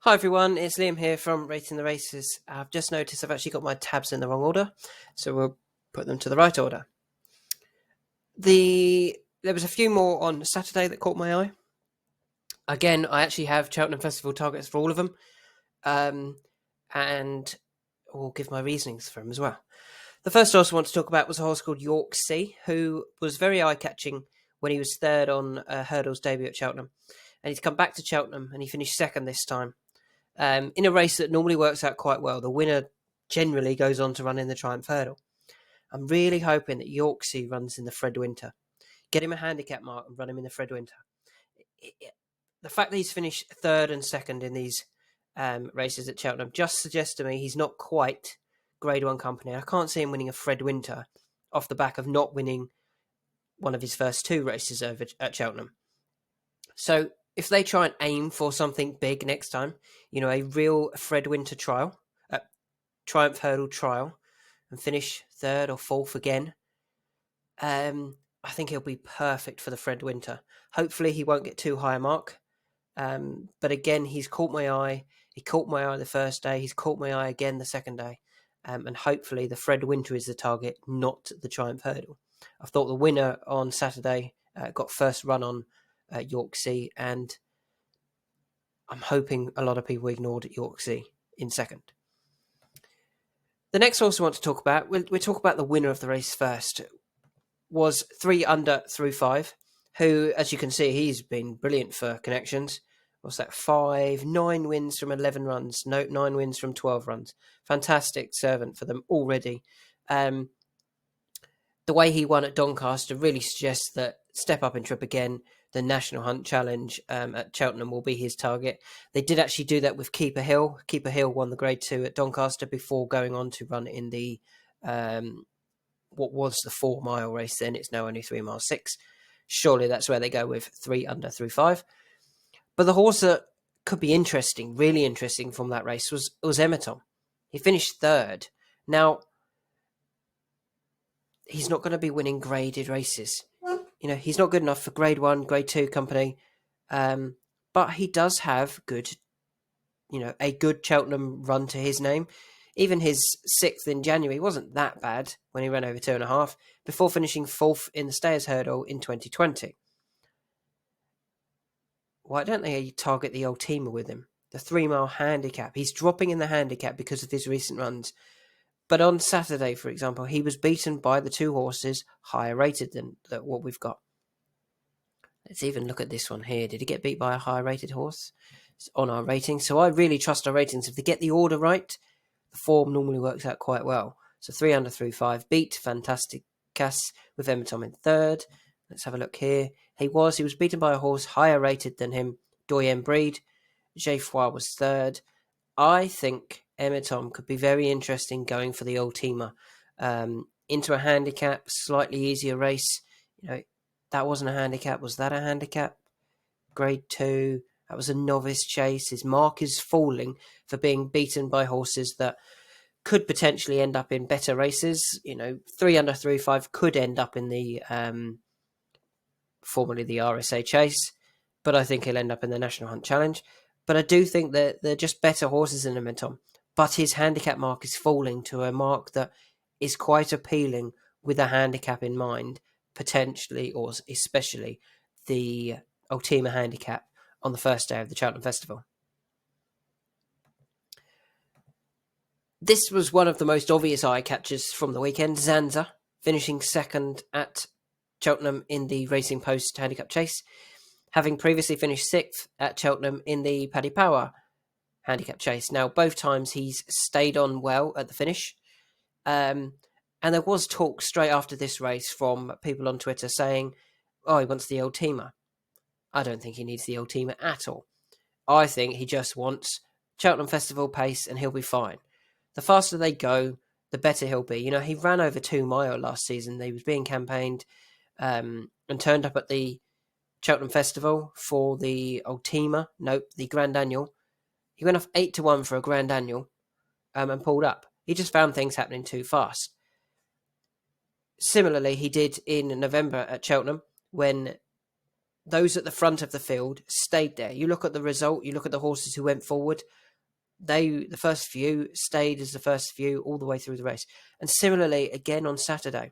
Hi everyone, it's Liam here from Rating the Races. I've just noticed I've actually got my tabs in the wrong order, so we'll put them to the right order. There was a few more on Saturday that caught my eye. Again, I actually have Cheltenham Festival targets for all of them, and I'll give my reasonings for them as well. The first horse I want to talk about was a horse called York Sea, who was very eye-catching when he was third on Hurdle's debut at Cheltenham. And he's come back to Cheltenham and he finished second this time. In a race that normally works out quite well. The winner generally goes on to run in the Triumph Hurdle. I'm really hoping that Yorksea runs in the Fred Winter. Get him a handicap mark and run him in the Fred Winter. The fact that he's finished third and second in these races at Cheltenham just suggests to me he's not quite Grade 1 company. I can't see him winning a Fred Winter off the back of not winning one of his first two races over at Cheltenham. So if they try and aim for something big next time, a real Fred Winter trial, Triumph Hurdle trial, and finish third or fourth again, I think he'll be perfect for the Fred Winter. Hopefully he won't get too high a mark. But again, he's caught my eye. He caught my eye the first day. He's caught my eye again the second day. And hopefully the Fred Winter is the target, not the Triumph Hurdle. I thought the winner on Saturday got first run on Yorksea, and I'm hoping a lot of people ignored Yorksea in second. The next horse I want to talk about, we'll talk about the winner of the race first, was 3 under through 5, who, as you can see, he's been brilliant for connections. What's that? 9 wins from 11 runs. No, 9 wins from 12 runs. Fantastic servant for them already. The way he won at Doncaster really suggests that step up and trip again. The National Hunt Challenge at Cheltenham will be his target. They did actually do that with Keeper Hill. Keeper Hill won the Grade 2 at Doncaster before going on to run in the what was the 4-mile race then. It's now only 3 miles 6. Surely that's where they go with 3 under through 5. But the horse that could be interesting, really interesting from that race was Emerton. He finished third. Now, he's not going to be winning graded races. He's not good enough for Grade 1, Grade 2 company. But he does have a good Cheltenham run to his name. Even his 6th in January wasn't that bad when he ran over 2.5 before finishing 4th in the Stayers Hurdle in 2020. Why don't they target the Ultima with him? The 3-mile handicap. He's dropping in the handicap because of his recent runs. But on Saturday, for example, he was beaten by the two horses higher rated than what we've got. Let's even look at this one here. Did he get beat by a higher rated horse? It's on our ratings. So I really trust our ratings. If they get the order right, the form normally works out quite well. So 3 under through 5 beat Fantastic Cass with Emerton in third. Let's have a look here. He was beaten by a horse higher rated than him, Doyen Breed. Geoffroy was third. I think Emerton could be very interesting going for the Ultima. Into a handicap, slightly easier race. That wasn't a handicap. Was that a handicap? Grade 2. That was a novice chase. His mark is falling for being beaten by horses that could potentially end up in better races. 3 under through 5 could end up in the formerly the RSA Chase, but I think he'll end up in the National Hunt Challenge. But I do think that they're just better horses than Emerton. But his handicap mark is falling to a mark that is quite appealing with a handicap in mind, potentially or especially the Ultima handicap on the first day of the Cheltenham Festival. This was one of the most obvious eye catchers from the weekend. Zanza finishing second at Cheltenham in the Racing Post handicap chase, having previously finished 6th at Cheltenham in the Paddy Power handicap chase. Now, both times he's stayed on well at the finish. And there was talk straight after this race from people on Twitter saying, he wants the Ultima. I don't think he needs the Ultima at all. I think he just wants Cheltenham Festival pace and he'll be fine. The faster they go, the better he'll be. He ran over 2 mile last season. He was being campaigned and turned up at the Cheltenham Festival for the Ultima. Nope, the Grand Annual. He went off 8-1 for a Grand Annual and pulled up. He just found things happening too fast. Similarly, he did in November at Cheltenham when those at the front of the field stayed there. You look at the result, you look at the horses who went forward, the first few stayed as the first few all the way through the race. And similarly, again on Saturday,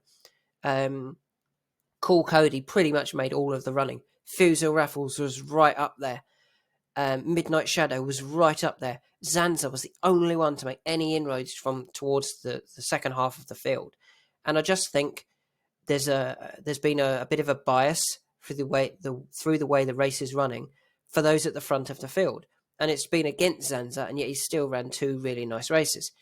Cool Cody pretty much made all of the running. Fusel Raffles was right up there. Midnight Shadow was right up there. Zanza was the only one to make any inroads from towards the second half of the field. And I just think there's been a bit of a bias through the way the race is running for those at the front of the field. And it's been against Zanza, and yet he still ran two really nice races.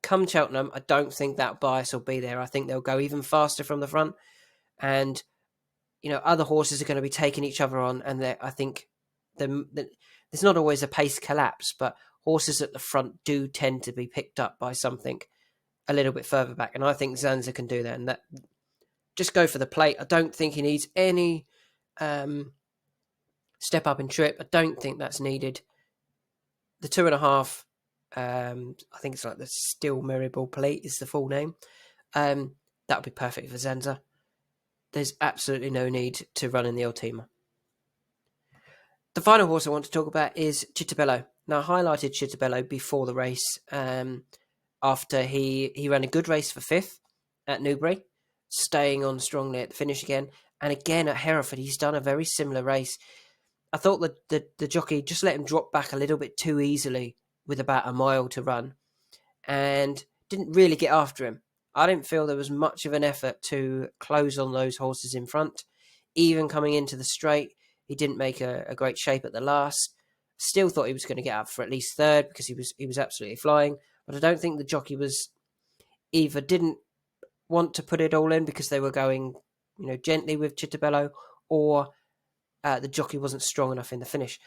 Come Cheltenham, I don't think that bias will be there. I think they'll go even faster from the front. And, other horses are going to be taking each other on. And I think there's not always a pace collapse, but horses at the front do tend to be picked up by something a little bit further back. And I think Zanza can do that. And that just go for the plate. I don't think he needs any step up in trip. I don't think that's needed. The 2.5, I think it's like the Still Mirable plate is the full name. That would be perfect for Zanza. There's absolutely no need to run in the Ultima. The final horse I want to talk about is Chittabello. Now, I highlighted Chittabello before the race after he ran a good race for 5th at Newbury, staying on strongly at the finish again. And again at Hereford, he's done a very similar race. I thought the jockey just let him drop back a little bit too easily with about a mile to run and didn't really get after him. I didn't feel there was much of an effort to close on those horses in front. Even coming into the straight, he didn't make a great shape at the last. Still thought he was going to get up for at least 3rd because he was absolutely flying. But I don't think the jockey was either didn't want to put it all in because they were going, gently with Chittabello, or the jockey wasn't strong enough in the finish.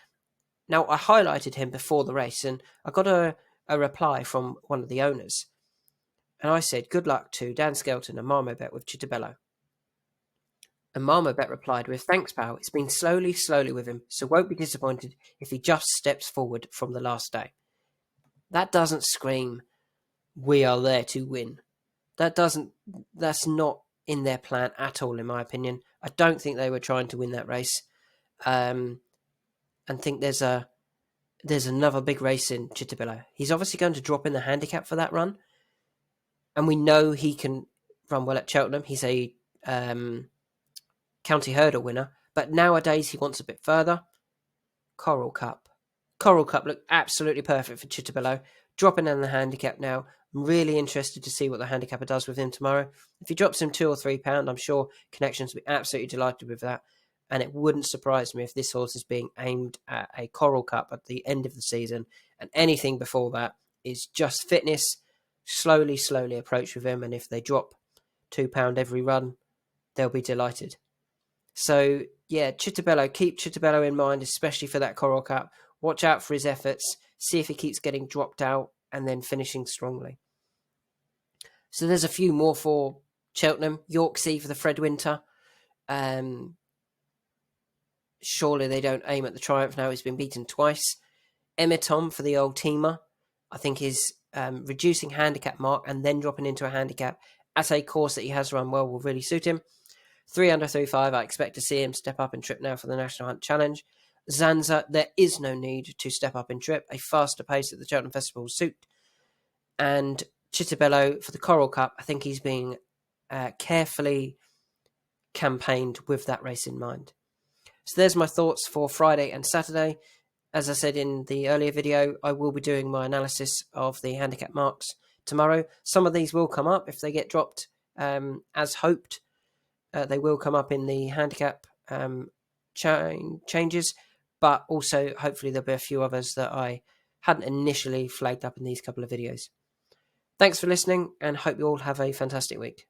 Now, I highlighted him before the race, and I got a reply from one of the owners. And I said, good luck to Dan Skelton and Marmobet with Chittabello. And Marmobet replied with, thanks, pal. It's been slowly with him, so won't be disappointed if he just steps forward from the last day. That doesn't scream, we are there to win. That's not in their plan at all, in my opinion. I don't think they were trying to win that race. And think there's another big race in Chittabello. He's obviously going to drop in the handicap for that run. And we know he can run well at Cheltenham. He's a county hurdle winner. But nowadays he wants a bit further. Coral Cup. Coral Cup looked absolutely perfect for Chittabello. Dropping in the handicap now. I'm really interested to see what the handicapper does with him tomorrow. If he drops him £2 or £3, I'm sure Connections will be absolutely delighted with that. And it wouldn't surprise me if this horse is being aimed at a Coral Cup at the end of the season. And anything before that is just fitness. Slowly approach with him. And if they drop £2 every run, they'll be delighted. So, yeah, Chittabello, keep Chittabello in mind, especially for that Coral Cup. Watch out for his efforts. See if he keeps getting dropped out and then finishing strongly. So there's a few more for Cheltenham. Yorksea for the Fred Winter. Surely they don't aim at the Triumph now. He's been beaten twice. Emitom for the Old Teamer. I think his reducing handicap mark and then dropping into a handicap at a course that he has run well will really suit him. 3 under 3.5, I expect to see him step up and trip now for the National Hunt Challenge. Zanza, there is no need to step up and trip. A faster pace at the Cheltenham Festival will suit. And Chittabello for the Coral Cup, I think he's being carefully campaigned with that race in mind. So there's my thoughts for Friday and Saturday. As I said in the earlier video, I will be doing my analysis of the handicap marks tomorrow. Some of these will come up if they get dropped as hoped. They will come up in the handicap changes, but also hopefully there'll be a few others that I hadn't initially flagged up in these couple of videos. Thanks for listening and hope you all have a fantastic week.